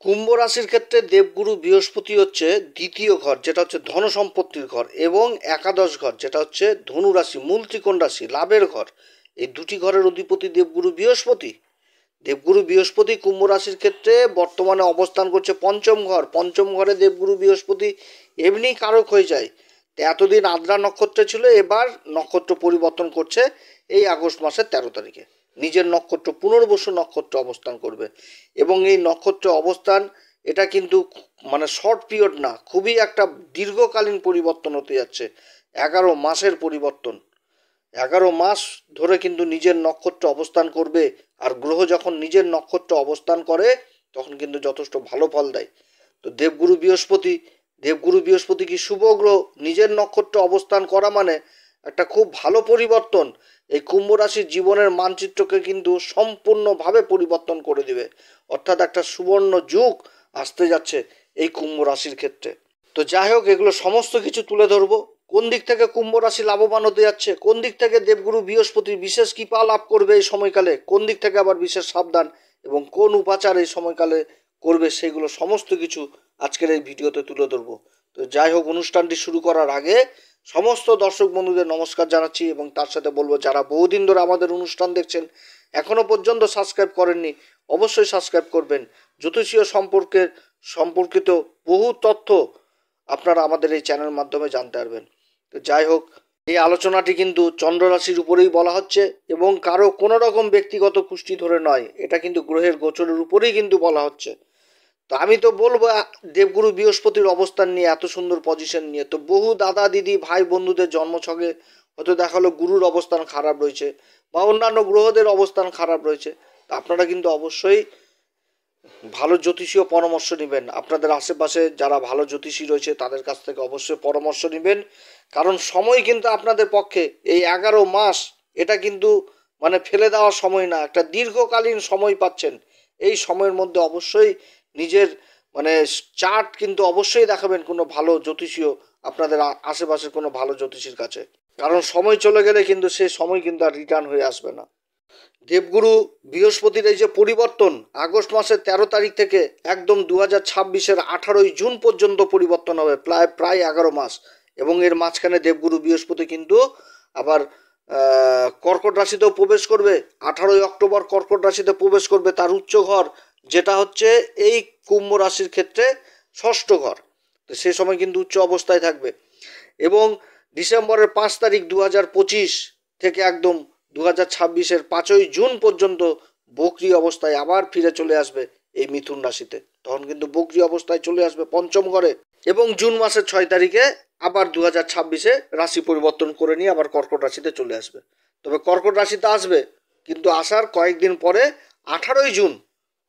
কুম্ভ রাশির ক্ষেত্রে দেবগুরু বৃহস্পতি হচ্ছে দ্বিতীয় ঘর, যেটা হচ্ছে ধন সম্পত্তির ঘর, এবং একাদশ ঘর, যেটা হচ্ছে ধনু রাশি, মূল ত্রিকোণ রাশি, লাভের ঘর। এই দুটি ঘরের অধিপতি দেবগুরু বৃহস্পতি। দেবগুরু বৃহস্পতি কুম্ভ রাশির ক্ষেত্রে বর্তমানে অবস্থান করছে পঞ্চম ঘর। পঞ্চম ঘরে দেবগুরু বৃহস্পতি এমনি কারক হয়ে যায়। তো এতদিন আদ্রা নক্ষত্রে ছিল, এবার নক্ষত্র পরিবর্তন করছে এই আগস্ট মাসের 13 তারিখে। নিজের নক্ষত্র পুনর্বসু নক্ষত্র অবস্থান করবে, এবং এই নক্ষত্র অবস্থান এটা কিন্তু মানে শর্ট পিরিয়ড না, খুবই একটা দীর্ঘকালীন পরিবর্তন হতে যাচ্ছে। 11 মাসের পরিবর্তন। 11 মাস ধরে কিন্তু নিজের নক্ষত্র অবস্থান করবে। আর গ্রহ যখন নিজের নক্ষত্র অবস্থান করে তখন কিন্তু যথেষ্ট ভালো ফল দেয়। তো দেবগুরু বৃহস্পতি কি শুভ গ্রহ, নিজের নক্ষত্র অবস্থান করা মানে একটা খুব ভালো পরিবর্তন। এই কুম্ভ রাশির জীবনের মানচিত্রকে কিন্তু সম্পূর্ণভাবে পরিবর্তন করে দিবে। অর্থাৎ একটা সুবর্ণ যুগ আসতে যাচ্ছে এই কুম্ভ রাশির ক্ষেত্রে। তো যাই হোক, এগুলো সমস্ত কিছু তুলে ধরবো। কোন দিক থেকে কুম্ভ রাশি লাভবান হতে যাচ্ছে, কোন দিক থেকে দেবগুরু বৃহস্পতির বিশেষ কৃপা লাভ করবে এই সময়কালে, কোন দিক থেকে আবার বিশেষ সাবধান, এবং কোন উপাচার এই সময়কালে করবে, সেগুলো সমস্ত কিছু আজকের এই ভিডিওতে তুলে ধরবো। তো যাই হোক, অনুষ্ঠানটি শুরু করার আগে সমস্ত দর্শক বন্ধুদের নমস্কার জানাচ্ছি, এবং তার সাথে বলবো যারা বহুদিন ধরে আমাদের অনুষ্ঠান দেখছেন এখনো পর্যন্ত সাবস্ক্রাইব করেননি, অবশ্যই সাবস্ক্রাইব করবেন। জ্যোতিষীয় সম্পর্কিত বহু তথ্য আপনারা আমাদের এই চ্যানেল মাধ্যমে জানতে পারবেন। তো যাই হোক, এই আলোচনাটি কিন্তু চন্দ্র রাশির উপরেই বলা হচ্ছে, এবং কারো কোনো রকম ব্যক্তিগত কুষ্টি ধরে নয়, এটা কিন্তু গ্রহের গোচরের উপরেই কিন্তু বলা হচ্ছে। তো আমি তো বলবো দেবগুরু বৃহস্পতির অবস্থান নিয়ে, এত সুন্দর পজিশন নিয়ে, তো বহু দাদা দিদি ভাই বন্ধুদের জন্মছকে হয়তো দেখালো গুরুর অবস্থান খারাপ রয়েছে, বা অন্যান্য গ্রহদের অবস্থান খারাপ রয়েছে। তো আপনারা কিন্তু অবশ্যই ভালো জ্যোতিষীয় পরামর্শ নেবেন। আপনাদের আশেপাশে যারা ভালো জ্যোতিষী রয়েছে তাদের কাছ থেকে অবশ্যই পরামর্শ নেবেন, কারণ সময় কিন্তু আপনাদের পক্ষে এই 11 মাস, এটা কিন্তু মানে ফেলে দেওয়ার সময় না, একটা দীর্ঘকালীন সময় পাচ্ছেন। এই সময়ের মধ্যে অবশ্যই নিজের মানে চার্ট কিন্তু অবশ্যই দেখাবেন কোনো ভালো জ্যোতিষীয়, আপনাদের আশেপাশের কোনো ভালো জ্যোতিষীর কাছে, কারণ সময় চলে গেলে কিন্তু সে সময় কিন্তু আর রিটার্ন হয়ে আসবে না। দেবগুরু বৃহস্পতির এই যে পরিবর্তন, আগস্ট মাসের 13 তারিখ থেকে একদম 2026-এর 18ই জুন পর্যন্ত পরিবর্তন হবে, প্রায় 11 মাস। এবং এর মাঝখানে দেবগুরু বৃহস্পতি কিন্তু আবার কর্কট রাশিতেও প্রবেশ করবে। 18ই অক্টোবর কর্কট রাশিতে প্রবেশ করবে, তার উচ্চ ঘর, যেটা হচ্ছে এই কুম্ভ রাশির ক্ষেত্রে ষষ্ঠ ঘর। তো সে সময় কিন্তু উচ্চ অবস্থায় থাকবে। এবং ডিসেম্বরের 5 তারিখ 2025 থেকে একদম 2026-এর 5ই জুন পর্যন্ত বক্রি অবস্থায় আবার ফিরে চলে আসবে এই মিথুন রাশিতে। তখন কিন্তু বক্রি অবস্থায় চলে আসবে পঞ্চম ঘরে, এবং জুন মাসের 6 তারিখে আবার 2026-এ রাশি পরিবর্তন করে নিয়ে আবার কর্কট রাশিতে চলে আসবে। তবে কর্কট রাশিতে আসবে, কিন্তু আসার কয়েকদিন পরে 18ই জুন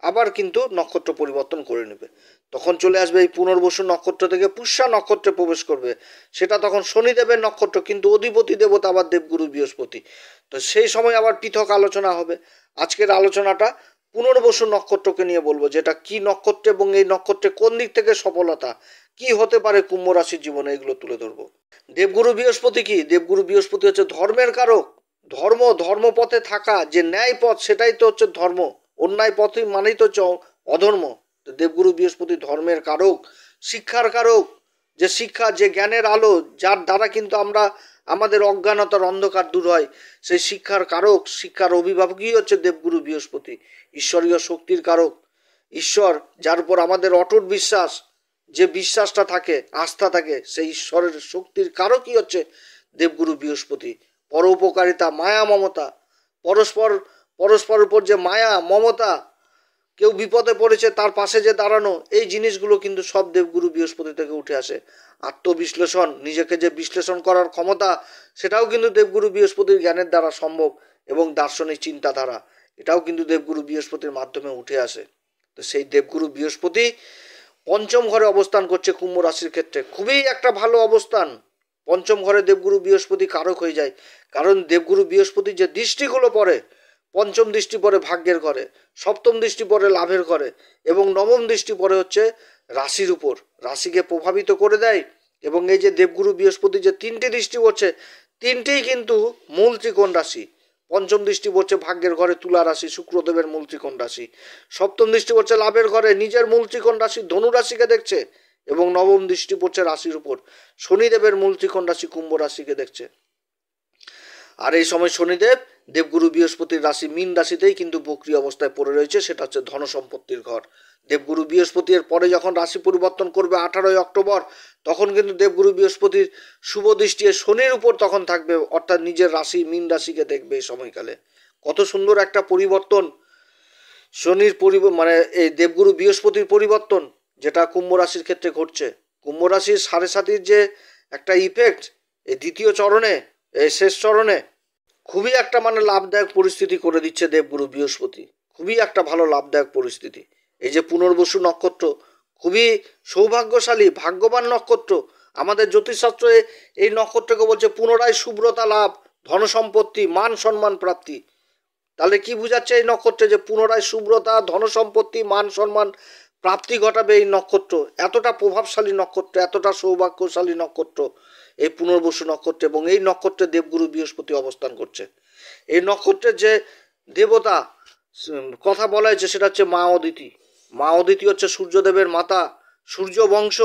আবার কিন্তু নক্ষত্র পরিবর্তন করে নেবে। তখন চলে আসবে এই পুনর্বসু নক্ষত্র থেকে পুষ্যা নক্ষত্রে প্রবেশ করবে। সেটা তখন শনিদেবের নক্ষত্র, কিন্তু অধিপতি দেবতা আবার দেবগুরু বৃহস্পতি। তো সেই সময় আবার পৃথক আলোচনা হবে। আজকের আলোচনাটা পুনর্বসু নক্ষত্রকে নিয়ে বলবো, যেটা কি নক্ষত্র, এবং এই নক্ষত্রে কোন দিক থেকে সফলতা কি হতে পারে কুম্ভ রাশির জীবনে, এগুলো তুলে ধরবো। দেবগুরু বৃহস্পতি কি? দেবগুরু বৃহস্পতি হচ্ছে ধর্মের কারক। ধর্মপথে থাকা, যে ন্যায় পথ, সেটাই তো হচ্ছে ধর্ম। অন্যায় পথই মানেই তো হচ্ছে অধর্ম। তো দেবগুরু বৃহস্পতি ধর্মের কারক, শিক্ষার কারক। যে শিক্ষা, যে জ্ঞানের আলো, যার দ্বারা কিন্তু আমরা আমাদের অজ্ঞানতার অন্ধকার দূর হয়, সেই শিক্ষার কারক, শিক্ষার অভিভাবকই হচ্ছে দেবগুরু বৃহস্পতি। ঈশ্বরীয় শক্তির কারক, ঈশ্বর যার উপর আমাদের অটুট বিশ্বাস, যে বিশ্বাসটা থাকে, আস্থা থাকে, সেই ঈশ্বরের শক্তির কারকই হচ্ছে দেবগুরু বৃহস্পতি। পরোপকারিতা, মায়া, মমতা, পরস্পর পরস্পর উপর যে মায়া মমতা, কেউ বিপদে পড়েছে তার পাশে যে দাঁড়ানো, এই জিনিসগুলো কিন্তু সব দেবগুরু বৃহস্পতি থেকে উঠে আসে। আত্মবিশ্লেষণ, নিজেকে যে বিশ্লেষণ করার ক্ষমতা, সেটাও কিন্তু দেবগুরু বৃহস্পতির জ্ঞানের দ্বারা সম্ভব। এবং দার্শনিক চিন্তাধারা, এটাও কিন্তু দেবগুরু বৃহস্পতির মাধ্যমে উঠে আসে। তো সেই দেবগুরু বৃহস্পতি পঞ্চম ঘরে অবস্থান করছে কুম্ভ রাশির ক্ষেত্রে, খুবই একটা ভালো অবস্থান। পঞ্চম ঘরে দেবগুরু বৃহস্পতি কারক হয়ে যায়, কারণ দেবগুরু বৃহস্পতি যে দৃষ্টিগুলো পড়ে, পঞ্চম দৃষ্টি পড়ে ভাগ্যের ঘরে, সপ্তম দৃষ্টি পড়ে লাভের ঘরে, এবং নবম দৃষ্টি পড়ে হচ্ছে রাশির উপর, রাশিকে প্রভাবিত করে দেয়। এবং এই যে দেবগুরু বৃহস্পতি যে 3টি দৃষ্টি পড়ছে, 3টিই কিন্তু মূল ত্রিকোণ রাশি। পঞ্চম দৃষ্টি পড়ছে ভাগ্যের ঘরে তুলা রাশি, শুক্রদেবের মূল ত্রিকোণ রাশি। সপ্তম দৃষ্টি পড়ছে লাভের ঘরে নিজের মূল ত্রিকোণ রাশি ধনু রাশিকে দেখছে, এবং নবম দৃষ্টি পড়ছে রাশির উপর শনিদেবের মূল ত্রিকোণ রাশি কুম্ভ রাশিকে দেখছে। আর এই সময় শনিদেব দেবগুরু বৃহস্পতির রাশি মীন রাশিতেই কিন্তু বক্রী অবস্থায় পড়ে রয়েছে, সেটা হচ্ছে ধন সম্পত্তির ঘর। দেবগুরু বৃহস্পতির পরে যখন রাশি পরিবর্তন করবে 18 অক্টোবর, তখন কিন্তু দেবগুরু বৃহস্পতির শুভ দৃষ্টি শনির উপর তখন থাকবে, অর্থাৎ নিজের রাশি মীন রাশিকে দেখবে এই সময়কালে। কত সুন্দর একটা পরিবর্তন শনির মানে এই দেবগুরু বৃহস্পতির পরিবর্তন যেটা কুম্ভ রাশির ক্ষেত্রে ঘটছে। কুম্ভ রাশির 7.5 যে একটা ইফেক্ট এই দ্বিতীয় চরণে, এই শেষ চরণে খুবই একটা মানে লাভদায়ক পরিস্থিতি করে দিচ্ছে দেবগুরু বৃহস্পতি, খুবই একটা ভালো লাভদায়ক পরিস্থিতি। এই যে পুনর্বসু নক্ষত্র খুবই সৌভাগ্যশালী ভাগ্যবান নক্ষত্র। আমাদের জ্যোতিষশাস্ত্রে এই নক্ষত্রকে বলছে পুনরায় শুভ্রতা লাভ, ধন সম্পত্তি, মান সম্মান প্রাপ্তি। তাহলে কি বোঝাচ্ছে এই নক্ষত্রে? যে পুনরায় শুভ্রতা, ধন সম্পত্তি, মান সম্মান প্রাপ্তি ঘটাবে এই নক্ষত্র। এতটা প্রভাবশালী নক্ষত্র, এতটা সৌভাগ্যশালী নক্ষত্র এই পুনর্বসু নক্ষত্র, এবং এই নক্ষত্রে দেবগুরু বৃহস্পতি অবস্থান করছে। এই নক্ষত্রের যে দেবতা কথা বলা হয়েছে সেটা হচ্ছে মা অদিতি। মা অদিতি হচ্ছে সূর্যদেবের মাতা, সূর্য বংশ।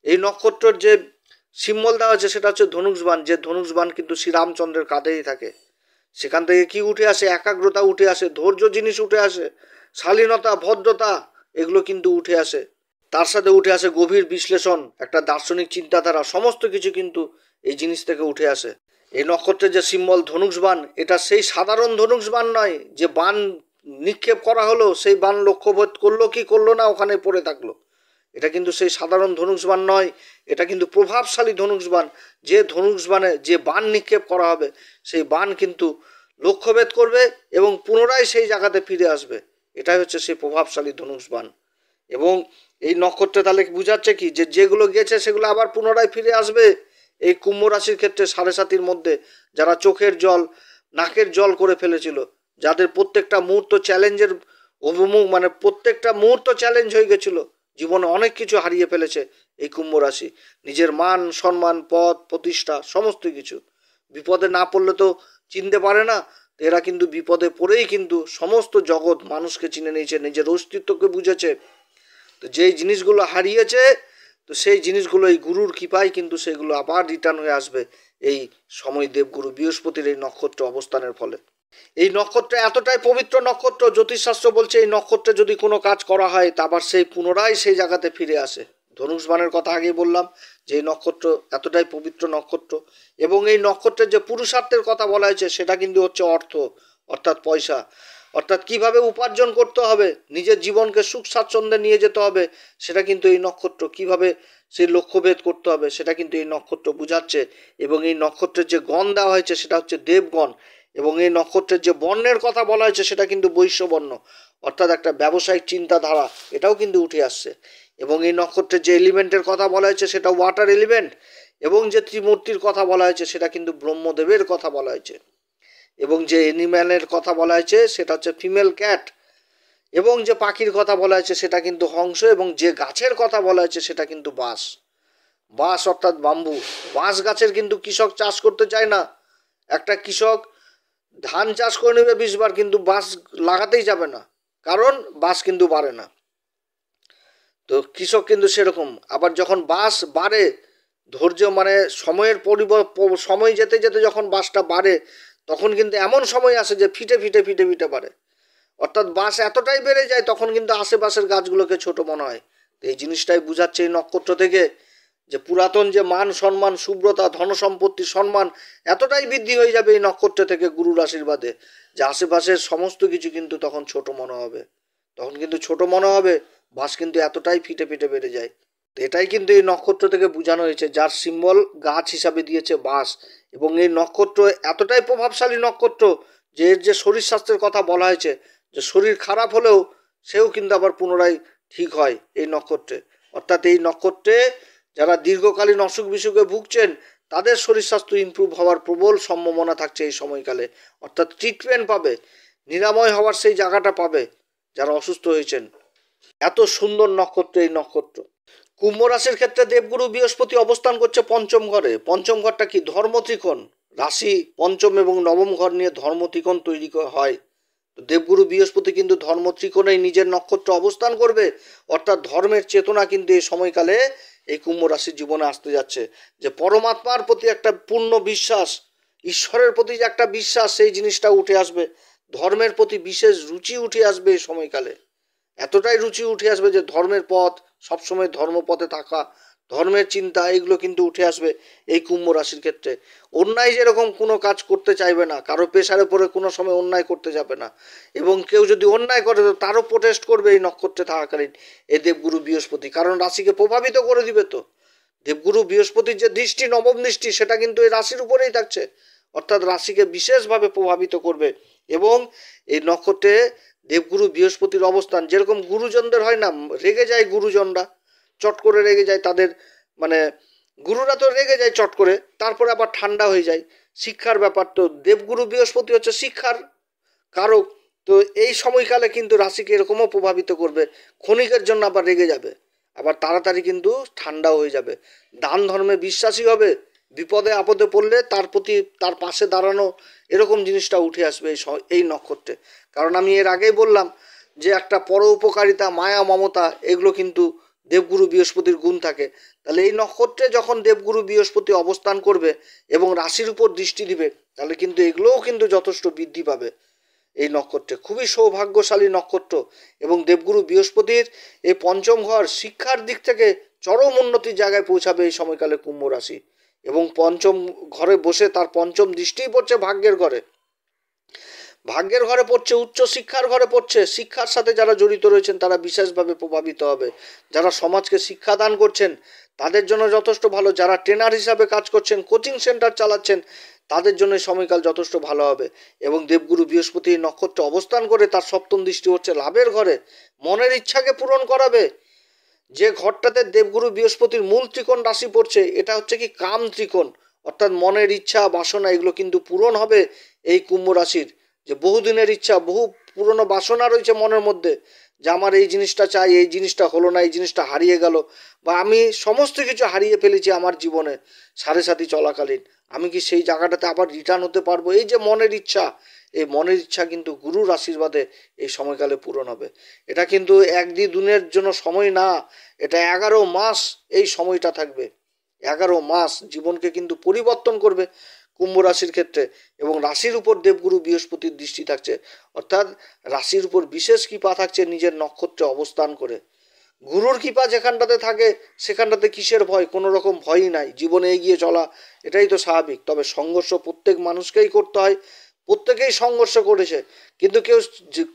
এই নক্ষত্রের যে সিম্বল দেওয়া হয়েছে সেটা হচ্ছে ধনুষবাণ, যে ধনুষবাণ কিন্তু শ্রীরামচন্দ্রের কাঁধেই থাকে। সেখান থেকে কি উঠে আসে? একাগ্রতা উঠে আসে, ধৈর্য জিনিস উঠে আসে, শালীনতা, ভদ্রতা, এগুলো কিন্তু উঠে আসে। তার সাথে উঠে আসে গভীর বিশ্লেষণ, একটা দার্শনিক চিন্তাধারা, সমস্ত কিছু কিন্তু এই জিনিস থেকে উঠে আসে। এই নক্ষত্রের যে সিম্বল ধনুষবাণ, এটা সেই সাধারণ ধনুষবাণ নয় যে বাণ নিক্ষেপ করা হলো, সেই বাণ লক্ষ্যভেদ করলো কি করলো না, ওখানে পড়ে থাকলো। এটা কিন্তু সেই সাধারণ ধনুষবাণ নয়, এটা কিন্তু প্রভাবশালী ধনুষবাণ। যে ধনুষবাণে যে বাণ নিক্ষেপ করা হবে, সেই বাণ কিন্তু লক্ষ্যভেদ করবে এবং পুনরায় সেই জায়গাতে ফিরে আসবে। এটাই হচ্ছে সেই প্রভাবশালী ধনুষবাণ। এবং এই নক্ষত্রে তাহলে বুঝাচ্ছে কি? যে যেগুলো গেছে সেগুলো আবার পুনরায় ফিরে আসবে। এই কুম্ভ রাশির ক্ষেত্রে 7.5 মধ্যে যারা চোখের জল, নাকের জল করে ফেলেছিল, যাদের প্রত্যেকটা মুহূর্ত চ্যালেঞ্জের অভিমুখ, মানে প্রত্যেকটা মুহূর্ত চ্যালেঞ্জ হয়ে গেছিল, জীবনে অনেক কিছু হারিয়ে ফেলেছে এই কুম্ভ রাশি, নিজের মান সম্মান, পদ প্রতিষ্ঠা, সমস্ত কিছু। বিপদে না পড়লে তো চিনতে পারে না, এরা কিন্তু বিপদে পড়েই কিন্তু সমস্ত জগৎ মানুষকে চিনে নিয়েছে, নিজের অস্তিত্বকে বুঝেছে। তো যেই জিনিসগুলো হারিয়েছে, তো সেই জিনিসগুলো এই গুরুর কৃপায় কিন্তু সেগুলো আবার রিটার্ন হয়ে আসবে এই সময় দেবগুরু বৃহস্পতির এই নক্ষত্র অবস্থানের ফলে। এই নক্ষত্র এতটাই পবিত্র নক্ষত্র, জ্যোতিষশাস্ত্র বলছে এই নক্ষত্রে যদি কোনো কাজ করা হয় তা আবার সেই পুনরায় সেই জায়গাতে ফিরে আসে। ধনুষবাণের কথা আগেই বললাম যে এই নক্ষত্র এতটাই পবিত্র নক্ষত্র, এবং এই নক্ষত্রের যে পুরুষার্থের কথা বলা হয়েছে সেটা কিন্তু হচ্ছে অর্থ, অর্থাৎ পয়সা, অর্থাৎ কিভাবে উপার্জন করতে হবে, নিজের জীবনকে সুখ স্বাচ্ছন্দ্যে নিয়ে যেতে হবে, সেটা কিন্তু এই নক্ষত্র কিভাবে সেই লক্ষ্যভেদ করতে হবে সেটা কিন্তু এই নক্ষত্র বুঝাচ্ছে। এবং এই নক্ষত্রের যে গণ দেওয়া হয়েছে সেটা হচ্ছে দেবগণ, এবং এই নক্ষত্রের যে বর্ণের কথা বলা হয়েছে সেটা কিন্তু বৈশ্যবর্ণ, অর্থাৎ একটা ব্যবসায়িক চিন্তাধারা, এটাও কিন্তু উঠে আসছে। এবং এই নক্ষত্রের যে এলিমেন্টের কথা বলা হয়েছে সেটা ওয়াটার এলিমেন্ট, এবং যে ত্রিমূর্তির কথা বলা হয়েছে সেটা কিন্তু ব্রহ্মদেবের কথা বলা হয়েছে। এবং যে অ্যানিম্যালের কথা বলা হয়েছে সেটা হচ্ছে ফিমেল ক্যাট, এবং যে পাখির কথা বলা হয়েছে সেটা কিন্তু হংস, এবং যে গাছের কথা বলা হয়েছে সেটা কিন্তু বাঁশ। বাঁশ অর্থাৎ বাম্বু। বাঁশ গাছের কিন্তু কৃষক চাষ করতে চায় না। একটা কৃষক ধান চাষ করে নেবে 20 বার, কিন্তু বাঁশ লাগাতেই যাবে না, কারণ বাঁশ কিন্তু বাড়ে না। তো কৃষক কিন্তু সেরকম। আবার যখন বাঁশ বাড়ে, ধৈর্য মানে সময়ের সময় যেতে যেতে যখন বাঁশটা বাড়ে, তখন কিন্তু এমন সময় আসে যে ফিটে ফিটে ফিটে ফিটে বাড়ে, অর্থাৎ বাঁশ এতটাই বেড়ে যায় তখন কিন্তু আশেপাশের গাছগুলোকে ছোট মনে হয়। তো এই জিনিসটাই বুঝাচ্ছে এই নক্ষত্র থেকে, যে পুরাতন যে মান সম্মান, শুভ্রতা, ধন সম্পত্তি, সম্মান এতটাই বৃদ্ধি হয়ে যাবে এই নক্ষত্র থেকে গুরুর আশীর্বাদে, যে আশেপাশের সমস্ত কিছু কিন্তু তখন ছোট মনে হবে, তখন কিন্তু ছোট মনে হবে। বাঁশ কিন্তু এতটাই ফিটে ফিটে বেড়ে যায়। তো এটাই কিন্তু এই নক্ষত্র থেকে বোঝানো হয়েছে, যার সিম্বল গাছ হিসাবে দিয়েছে বাঁশ। এবং এই নক্ষত্র এতটাই প্রভাবশালী নক্ষত্র যে এর যে শরীর স্বাস্থ্যের কথা বলা হয়েছে, যে শরীর খারাপ হলেও সেও কিন্তু আবার পুনরায় ঠিক হয় এই নক্ষত্রে। অর্থাৎ এই নক্ষত্রে যারা দীর্ঘকালীন অসুখ বিসুখে ভুগছেন তাদের শরীর স্বাস্থ্য ইমপ্রুভ হওয়ার প্রবল সম্ভাবনা থাকছে এই সময়কালে, অর্থাৎ ট্রিটমেন্ট পাবে, নিরাময় হওয়ার সেই জায়গাটা পাবে যারা অসুস্থ হয়েছেন। এত সুন্দর নক্ষত্র এই নক্ষত্র। কুম্ভ রাশির ক্ষেত্রে দেবগুরু বৃহস্পতি অবস্থান করছে পঞ্চম ঘরে। পঞ্চম ঘরটা কি? ধর্ম ত্রিকোণ, রাশি পঞ্চম এবং নবম ঘর নিয়ে ধর্ম ত্রিকোণ তৈরি হয়। তো দেবগুরু বৃহস্পতি কিন্তু ধর্ম ত্রিকোণেই নিজের নক্ষত্র অবস্থান করবে, অর্থাৎ ধর্মের চেতনা কিন্তু এই সময়কালে এই কুম্ভ রাশির জীবনে আসতে যাচ্ছে। যে পরমাত্মার প্রতি একটা পূর্ণ বিশ্বাস, ঈশ্বরের প্রতি যে একটা বিশ্বাস, সেই জিনিসটা উঠে আসবে। ধর্মের প্রতি বিশেষ রুচি উঠে আসবে এই সময়কালে। এতটাই রুচি উঠে আসবে যে ধর্মের পথ, সবসময় ধর্মপথে থাকা, ধর্মের চিন্তা, এগুলো কিন্তু উঠে আসবে এই কুম্ভ রাশির ক্ষেত্রে। অন্যায় যেরকম কোনো কাজ করতে চাইবে না, কারো প্রেশারে পড়ে কোনো সময় অন্যায় করতে যাবে না, এবং কেউ যদি অন্যায় করে তো তারও প্রোটেস্ট করবে এই নক্ষত্রে থাকাকালীন এই দেবগুরু বৃহস্পতি, কারণ রাশিকে প্রভাবিত করে দিবে। তো দেবগুরু বৃহস্পতির যে দৃষ্টি, নবম দৃষ্টি, সেটা কিন্তু এই রাশির উপরেই থাকছে, অর্থাৎ রাশিকে বিশেষভাবে প্রভাবিত করবে। এবং এই নক্ষত্রে দেবগুরু বৃহস্পতির অবস্থান, যেরকম গুরুজনদের হয় না, রেগে যায় গুরুজনরা, চট করে রেগে যায় তাদের, মানে গুরুরা তো রেগে যায় চট করে, তারপরে আবার ঠান্ডা হয়ে যায়। শিক্ষার ব্যাপার, তো দেবগুরু বৃহস্পতি হচ্ছে শিক্ষার কারক। তো এই সময়কালে কিন্তু রাশিকে এরকমও প্রভাবিত করবে, ক্ষণিকের জন্য আবার রেগে যাবে, আবার তাড়াতাড়ি কিন্তু ঠান্ডাও হয়ে যাবে। দান ধর্মে বিশ্বাসী হবে, বিপদে আপদে পড়লে তার প্রতি, তার পাশে দাঁড়ানো, এরকম জিনিসটা উঠে আসবে এই নক্ষত্রে। কারণ আমি এর আগেই বললাম যে একটা পরোপকারিতা, মায়া, মমতা, এগুলো কিন্তু দেবগুরু বৃহস্পতির গুণ থাকে। তাহলে এই নক্ষত্রে যখন দেবগুরু বৃহস্পতি অবস্থান করবে এবং রাশির উপর দৃষ্টি দিবে, তাহলে কিন্তু এগুলোও কিন্তু যথেষ্ট বৃদ্ধি পাবে এই নক্ষত্রে। খুবই সৌভাগ্যশালী নক্ষত্র। এবং দেবগুরু বৃহস্পতির এই পঞ্চম ঘর শিক্ষার দিক থেকে চরম উন্নতির জায়গায় পৌঁছাবে এই সময়কালে কুম্ভ রাশি। এবং পঞ্চম ঘরে বসে তার পঞ্চম দৃষ্টিই পড়ছে ভাগ্যের ঘরে, ভাগ্যের ঘরে পড়ছে, উচ্চ শিক্ষার ঘরে পড়ছে। শিক্ষার সাথে যারা জড়িত রয়েছেন তারা বিশেষভাবে প্রভাবিত হবে। যারা সমাজকে শিক্ষাদান করছেন তাদের জন্য যথেষ্ট ভালো। যারা ট্রেনার হিসাবে কাজ করছেন, কোচিং সেন্টার চালাচ্ছেন, তাদের জন্য সময়কাল যথেষ্ট ভালো হবে। এবং দেবগুরু বৃহস্পতি নক্ষত্রে অবস্থান করে তার সপ্তম দৃষ্টি হচ্ছে লাভের ঘরে, মনের ইচ্ছাকে পূরণ করাবে। যে ঘরটাতে দেবগুরু বৃহস্পতির মূল ত্রিকোণ রাশি পড়ছে, এটা হচ্ছে কি কাম ত্রিকোণ, অর্থাৎ মনের ইচ্ছা, বাসনা, এগুলো কিন্তু পূরণ হবে এই কুম্ভ রাশির। যে বহুদিনের ইচ্ছা, বহু পুরনো বাসনা রয়েছে মনের মধ্যে, যে আমার এই জিনিসটা চাই, এই জিনিসটা হলো না, এই জিনিসটা হারিয়ে গেল, বা আমি সমস্ত কিছু হারিয়ে ফেলেছি আমার জীবনে সাড়ে সাথী চলাকালীন, আমি কি সেই জায়গাটাতে আবার রিটার্ন হতে পারবো? এই যে মনের ইচ্ছা, এই মনের ইচ্ছা কিন্তু গুরুর আশীর্বাদে এই সময়কালে পূরণ হবে। এটা কিন্তু এক দিনের জন্য সময় না, এটা 11 মাস এই সময়টা থাকবে। 11 মাস জীবনকে কিন্তু পরিবর্তন করবে কুম্ভ রাশির ক্ষেত্রে। এবং রাশির উপর দেবগুরু বৃহস্পতির দৃষ্টি থাকছে, অর্থাৎ রাশির উপর বিশেষ কৃপা থাকছে নিজের নক্ষত্রে অবস্থান করে। গুরুর কৃপা যেখানটাতে থাকে সেখানটাতে কিসের ভয়? কোনো রকম ভয়ই নাই, জীবনে এগিয়ে চলা, এটাই তো স্বাভাবিক। তবে সংঘর্ষ প্রত্যেক মানুষকেই করতে হয়, প্রত্যেকেই সংঘর্ষ করেছে, কিন্তু কেউ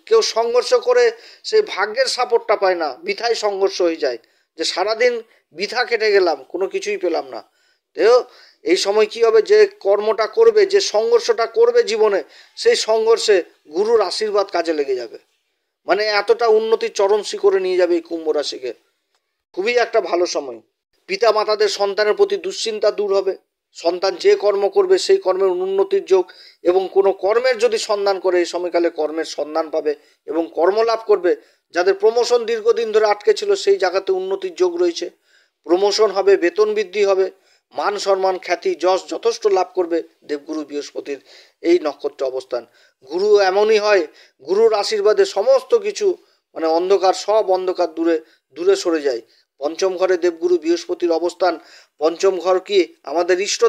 কেউ সংঘর্ষ করে সেই ভাগ্যের সাপোর্টটা পায় না, বৃথায় সংঘর্ষ হয়ে যায়, যে সারাদিন বৃথা কেটে গেলাম, কোনো কিছুই পেলাম না। তো এই সময় কি হবে, যে কর্মটা করবে, যে সংঘর্ষটা করবে জীবনে, সেই সংঘর্ষে গুরুর আশীর্বাদ কাজে লেগে যাবে। মানে এতটা উন্নতির চরম শিখরে নিয়ে যাবে এই কুম্ভ রাশিকে। খুবই একটা ভালো সময়। পিতা মাতাদের সন্তানের প্রতি দুশ্চিন্তা দূর হবে। সন্তান যে কর্ম করবে সেই কর্মের উন্নতির যোগ, এবং কোনো কর্মের যদি সন্ধান করে এই সময়কালে কর্মের সন্ধান পাবে এবং কর্মলাভ করবে। যাদের প্রমোশন দীর্ঘদিন ধরে আটকে ছিল সেই জায়গাতে উন্নতির যোগ রয়েছে, প্রমোশন হবে, বেতন বৃদ্ধি হবে, মান সম্মান, খ্যাতি, যশ যথেষ্ট লাভ করবে দেবগুরু বৃহস্পতির এই নক্ষত্র অবস্থান। গুরু এমনই হয়, গুরুর আশীর্বাদে সমস্ত কিছু, মানে অন্ধকার, সব অন্ধকার দূরে দূরে সরে যায়। পঞ্চম ঘরে দেবগুরু বৃহস্পতির অবস্থান। পঞ্চম ঘর কি আমাদের ইষ্ট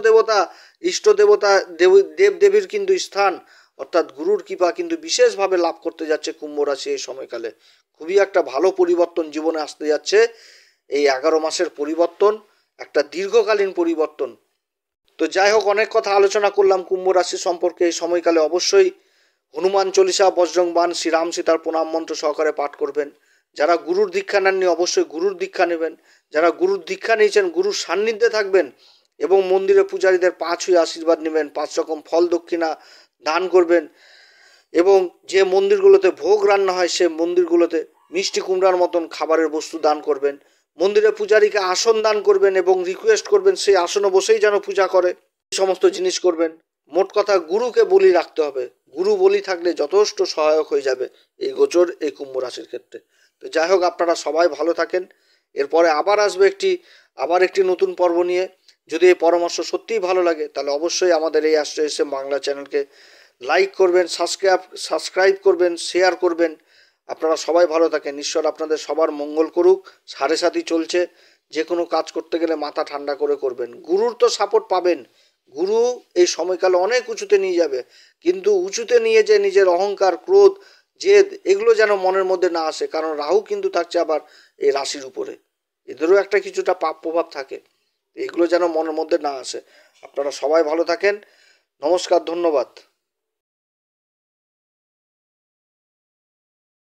দেবতা দেব দেবীর কিন্তু স্থান, অর্থাৎ গুরুর কৃপা কিন্তু বিশেষভাবে লাভ করতে যাচ্ছে কুম্ভ রাশি এই সময়কালে। খুবই একটা ভালো পরিবর্তন জীবনে আসতে যাচ্ছে। এই 11 মাসের পরিবর্তন একটা দীর্ঘকালীন পরিবর্তন। তো যাই হোক, অনেক কথা আলোচনা করলাম কুম্ভ রাশি সম্পর্কে। এই সময়কালে অবশ্যই হনুমান চল্লিশা, বজরং বাণ, শ্রীরাম সীতার প্রণাম মন্ত্র সহকারে পাঠ করবেন। যারা গুরুর দীক্ষা নেননি অবশ্যই গুরুর দীক্ষা নেবেন। যারা গুরুর দীক্ষা নিয়েছেন গুরুর সান্নিধ্যে থাকবেন এবং মন্দিরে পূজারীদের পা ছুঁয়ে আশীর্বাদ নেবেন। 5 রকম ফল দক্ষিণা দান করবেন। এবং যে মন্দিরগুলোতে ভোগ রান্না হয় সে মন্দিরগুলোতে মিষ্টি কুমড়ার মতন খাবারের বস্তু দান করবেন। মন্দিরে পূজারীকে আসন দান করবেন এবং রিকোয়েস্ট করবেন সেই আসনে বসেই যেন পূজা করে, এই সমস্ত জিনিস করবেন। মোট কথা গুরুকে বলি রাখতে হবে। গুরু বলি থাকলে যথেষ্ট সহায়ক হয়ে যাবে এই গোচর এই কুম্ভ রাশির ক্ষেত্রে। তো যাই হোক, আপনারা সবাই ভালো থাকেন। এরপরে আবার আসবে আবার একটি নতুন পর্ব নিয়ে। যদি এই পরামর্শ সত্যিই ভালো লাগে তাহলে অবশ্যই আমাদের এই অ্যাস্ট্রো এসএম বাংলা চ্যানেলকে লাইক করবেন, সাবস্ক্রাইব করবেন, শেয়ার করবেন। আপনারা সবাই ভালো থাকেন, ঈশ্বর আপনাদের সবার মঙ্গল করুক। 7.5 চলছে, যে কোনো কাজ করতে গেলে মাথা ঠান্ডা করে করবেন। গুরুর তো সাপোর্ট পাবেন, গুরু এই সময়কালে অনেক উঁচুতে নিয়ে যাবে, কিন্তু উঁচুতে নিয়ে যে নিজের অহংকার, ক্রোধ, জেদ এগুলো যেন মনের মধ্যে না আসে, কারণ রাহু কিন্তু থাকছে আবার এই রাশির উপরে, এদেরও একটা কিছুটা পাপ প্রভাব থাকে, এগুলো যেন মনের মধ্যে না আসে। আপনারা সবাই ভালো থাকেন, নমস্কার, ধন্যবাদ।